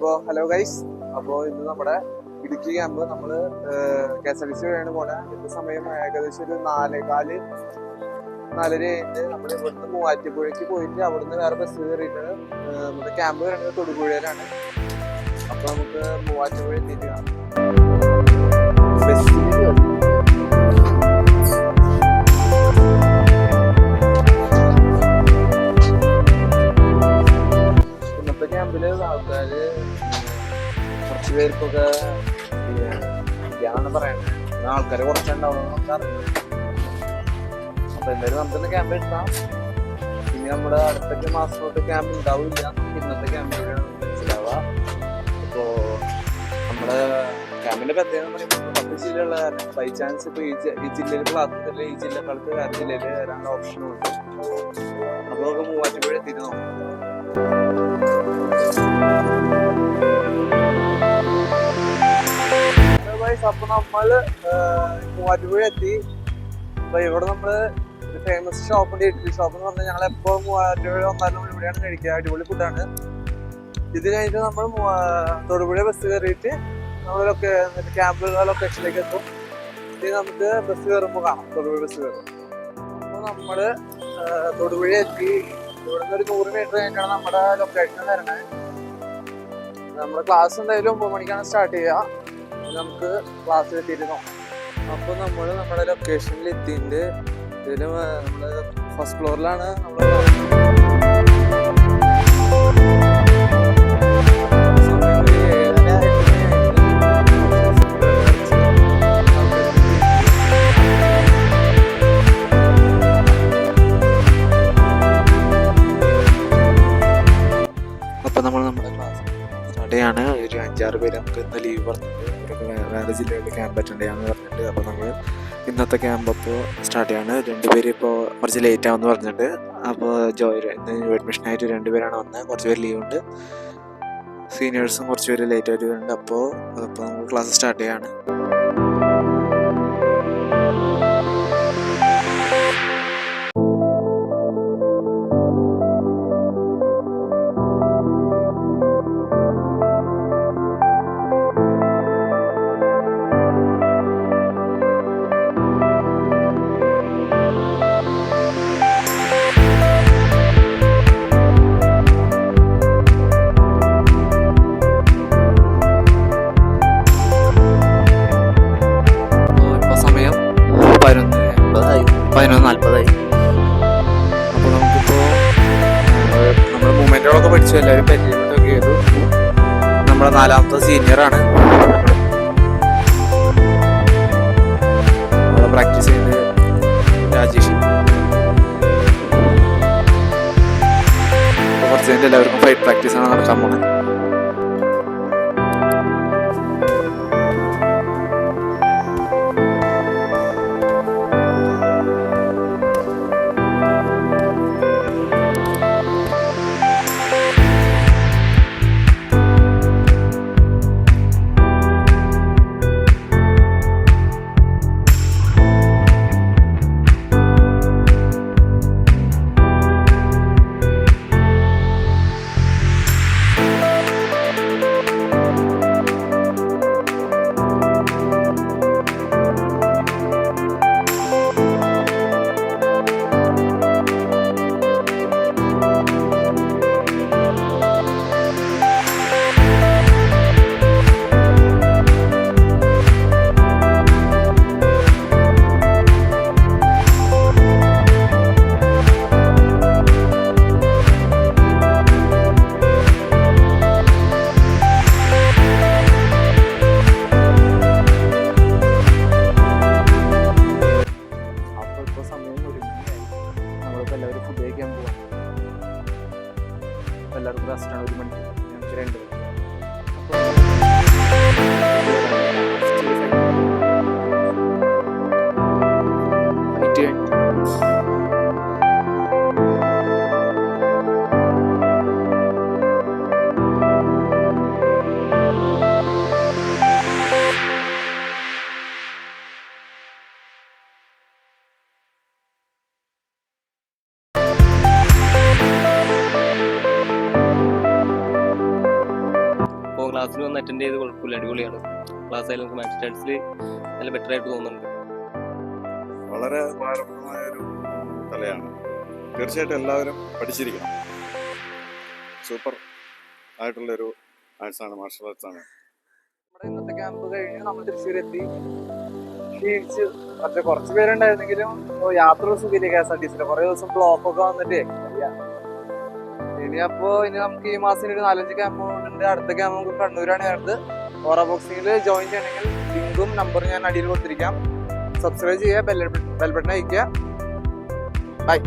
അപ്പോൾ hello guys, അപ്പോൾ ഇന്ന് നമ്മുടെ ഇടുക്കി ക്യാമ്പ് നമ്മൾ KSRTC വഴിയാണ് പോണേ. ഇന്ന് സമയം ഏകദേശം ഒരു 4:15 4:30 കഴിഞ്ഞ് നമ്മൾ ഇവിടുന്ന് മൂവാറ്റുപുഴയ്ക്ക് പോയിട്ട് അവിടുന്ന് വേറെ ബസ് കയറിയിട്ടാണ് നമ്മുടെ ക്യാമ്പ് വരുന്നത് തൊടുപുഴയിലാണ്. അപ്പോൾ നമുക്ക് മൂവാറ്റുപുഴ എത്തിയിട്ട് കാണാം. ഇന്നത്തെ ക്യാമ്പില് ആൾക്കാർ കുറച്ച് പേർക്കൊക്കെ ഇല്ലാന്നാണ് പറയുന്നത്. ആൾക്കാർ കുറച്ചുണ്ടാവുമെന്നൊക്കെ അറിയില്ല. അപ്പൊ എന്തായാലും നമുക്കിന്ന് ക്യാമ്പ് എടുത്താം. ഇനി നമ്മുടെ അടുത്തൊക്കെ മാസം തൊട്ട് ക്യാമ്പ് ഉണ്ടാവില്ല. ഇന്നത്തെ ക്യാമ്പിലൂടെയാണ് മനസ്സിലാവുക. അപ്പോൾ നമ്മുടെ ക്യാമ്പിന്റെ പ്രത്യേകത എന്ന് പറയുമ്പോൾ 10 ജില്ലയുള്ള കാരണം ബൈ ചാൻസ് ഇപ്പോൾ ഈ ജില്ലയിൽ ക്ലാസ്സിൽ ഈ ജില്ലകൾക്ക് വേറെ ജില്ലയിൽ വരാനുള്ള ഓപ്ഷനും ഉണ്ട്. അപ്പോൾ നമുക്ക് മൂവാറ്റുപുഴ എത്തിയിട്ട് നോക്കാം. അപ്പൊ നമ്മള് മൂവാറ്റുപുഴ എത്തി. അപ്പൊ ഇവിടെ നമ്മള് ഫേമസ് ഷോപ്പുണ്ട്, ഇഡ്ഡലി ഷോപ്പ് എന്ന് പറഞ്ഞാൽ ഞങ്ങൾ എപ്പോഴും മൂവാറ്റുപുഴ വന്നാലും ഇവിടെയാണ് കഴിക്കുക. അടിപൊളി ഫുഡാണ്. ഇത് കഴിഞ്ഞിട്ട് നമ്മൾ തൊടുപുഴ ബസ് കയറിയിട്ട് നമ്മൾ ക്യാമ്പ് ലൊക്കേഷനിലേക്ക് എത്തും. ഇനി നമുക്ക് ബസ് കയറുമ്പോൾ കാണാം, തൊടുപുഴ ബസ് കയറും. അപ്പോൾ നമ്മള് തൊടുപുഴ എത്തി. ഇവിടെ നിന്ന് ഒരു 100 മീറ്റർ കഴിഞ്ഞാണ് നമ്മുടെ ലൊക്കേഷൻ വരണേ. നമ്മുടെ ക്ലാസ് എന്തായാലും 9 മണിക്കാണ് സ്റ്റാർട്ട് ചെയ്യുക. നമുക്ക് ക്ലാസ്സിൽ എത്തിയിട്ട് നോക്കാം. അപ്പോൾ നമ്മൾ നമ്മുടെ ലൊക്കേഷനിൽ എത്തിയിട്ട് ഇതിൽ നമ്മൾ ഫസ്റ്റ് ഫ്ലോറിലാണ് നമ്മൾ. അപ്പോൾ നമ്മൾ നമ്മുടെ ക്ലാസ് സ്റ്റാർട്ട് ചെയ്യാണ്. ഒരു 5-6 പേര് നമുക്ക് ഇന്ന് ലീവ് പറഞ്ഞിട്ട് വേറെ ജില്ലകളിൽ ക്യാമ്പ് അറ്റൻഡ് ചെയ്യാമെന്ന് പറഞ്ഞിട്ട്. അപ്പോൾ നമ്മൾ ഇന്നത്തെ ക്യാമ്പ് അപ്പോൾ സ്റ്റാർട്ട് ചെയ്യാണ്. 2 പേര് ഇപ്പോൾ കുറച്ച് ലേറ്റ് ആവുമെന്ന് പറഞ്ഞിട്ട്. അപ്പോൾ ഇന്ന് അഡ്മിഷനായിട്ട് 2 പേരാണ് വന്നത്. കുറച്ച് പേര് ലീവ് ഉണ്ട്. സീനിയേഴ്സും കുറച്ച് പേര് ലേറ്റ് ആയിട്ട് വരുന്നുണ്ട്. അപ്പോൾ നമ്മൾ ക്ലാസ് സ്റ്റാർട്ട് ചെയ്യാണ്. അപ്പോൾ നമുക്കിപ്പോൾ നമ്മുടെ മൂവ്മെൻറ്റുകളൊക്കെ പഠിച്ചു, എല്ലാവരും പരിചയപ്പെട്ടൊക്കെ ചെയ്തു. നമ്മുടെ 4ാമത്തെ സീനിയറാണ് നമ്മൾ പ്രാക്ടീസ് ചെയ്ത് രാജേഷ്. അപ്പോൾ കുറച്ച് കഴിഞ്ഞ് എല്ലാവർക്കും ഫൈറ്റ് പ്രാക്ടീസാണ് നടക്കാൻ പോകുന്നത്. എല്ലാവരും ഫുഡ് കഴിക്കാൻ പോവാം. എല്ലാവർക്കും റെസ്റ്റാണ്. 1 മണിക്ക് ഞങ്ങൾക്ക് 2 പേര്. ക്ലാസ്സിൽ വന്ന് അറ്റൻഡ് ചെയ്ത് കുഴപ്പമില്ല, അടിപൊളിയാണ്. ക്ലാസ് ആയാലും നമുക്ക് മാത്സ് സ്റ്റാറ്റ്സിൽ നല്ല ബെറ്റർ ആയിട്ട് തോന്നുന്നുണ്ട്. വളരെ ഉപകാരപ്രദമായ ഒരു കലയാണ്. തീർച്ചയായിട്ടും എല്ലാവരും പഠിച്ചിരിക്കണം. സൂപ്പർ ആയിട്ടുള്ളൊരു ആർട്സാണ്, മാർഷൽ ആർട്സാണ്. നമ്മുടെ ഇന്നത്തെ ക്യാമ്പ് കഴിഞ്ഞ് നമ്മൾ തൃശ്ശൂരെത്തി. ക്ഷീണിച്ച് പക്ഷെ കുറച്ച് പേരുണ്ടായിരുന്നെങ്കിലും യാത്ര സുഖില്ല. KSRTC കുറെ ദിവസം ബ്ലോക്ക് ഒക്കെ വന്നിട്ടേ ഇനി നമുക്ക് ഈ മാസം ഒരു 4-5 ക്യാമ്പ് ഉണ്ട്. അടുത്ത ക്യാമ്പ് നമുക്ക് കണ്ണൂരാണ് വരുന്നത്. ഓറ ബോക്സിംഗിൽ ജോയിൻ ചെയ്യണമെങ്കിൽ ലിങ്കും നമ്പറും ഞാൻ അടിയിൽ കൊടുത്തിരിക്കാം. സബ്സ്ക്രൈബ് ചെയ്യുക, ബെൽ ബട്ടൺ അയക്കുക. ബൈ.